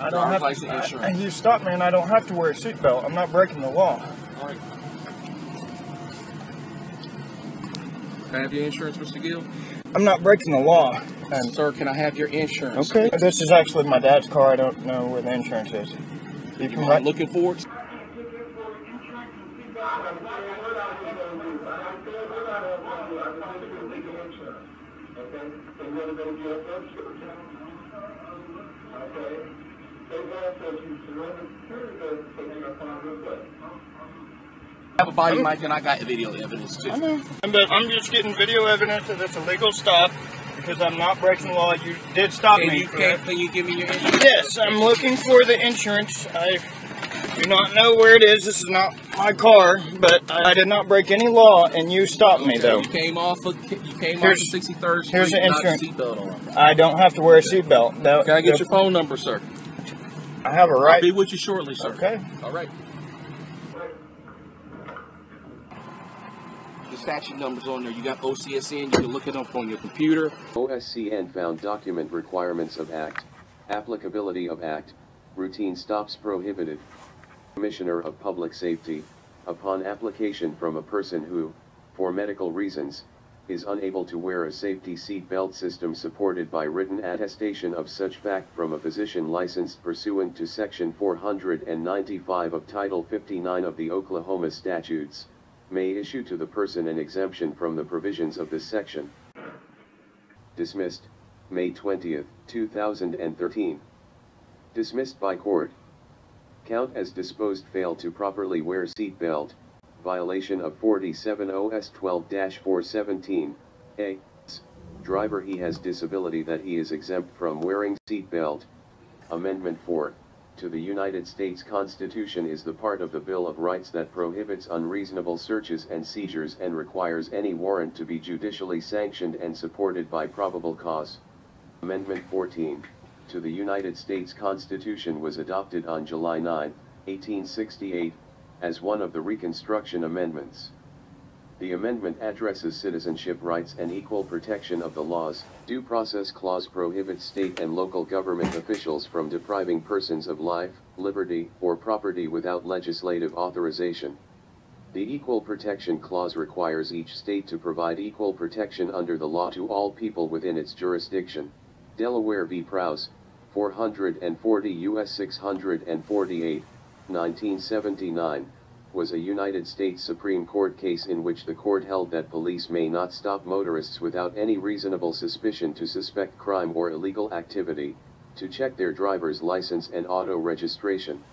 I don't have to, and you stop me and I don't have to wear a seatbelt. I'm not breaking the law. All right. Can I have your insurance, Mr. Gill? I'm not breaking the law. And sir, can I have your insurance? Okay. This is actually my dad's car. I don't know where the insurance is. You mind looking for it? I have a body mic and I got video evidence too. I know. But I'm just getting video evidence that it's a legal stop because I'm not breaking the law. You did stop me. Can you give me your insurance? Yes, I'm looking for the insurance. I do not know where it is. This is not my car, but I did not break any law, and you stopped me though. You came off of 63rd Street. Here's the insurance. Seatbelt on. I don't have to wear a seatbelt. Can I get your phone number, sir? I have a right. I'll be with you shortly, sir. Okay. All right. The statute numbers on there. You got OCSN. You can look it up on your computer. OSCN found document requirements of Act, applicability of Act, routine stops prohibited. Commissioner of Public Safety, upon application from a person who, for medical reasons, is unable to wear a safety seat belt system supported by written attestation of such fact from a physician licensed pursuant to Section 495 of Title 59 of the Oklahoma Statutes, may issue to the person an exemption from the provisions of this section. Dismissed, May 20, 2013. Dismissed by court. Count as disposed failed to properly wear seat belt. Violation of 47 OS 12-417, A. Driver he has disability that he is exempt from wearing seat belt. Amendment 4, to the United States Constitution is the part of the Bill of Rights that prohibits unreasonable searches and seizures and requires any warrant to be judicially sanctioned and supported by probable cause. Amendment 14, to the United States Constitution was adopted on July 9, 1868, as one of the Reconstruction Amendments. The amendment addresses citizenship rights and equal protection of the laws. Due Process Clause prohibits state and local government officials from depriving persons of life, liberty, or property without legislative authorization. The Equal Protection Clause requires each state to provide equal protection under the law to all people within its jurisdiction. Delaware v. Prowse, 440 U.S. 648, 1979, was a United States Supreme Court case in which the court held that police may not stop motorists without any reasonable suspicion to suspect crime or illegal activity, to check their driver's license and auto registration.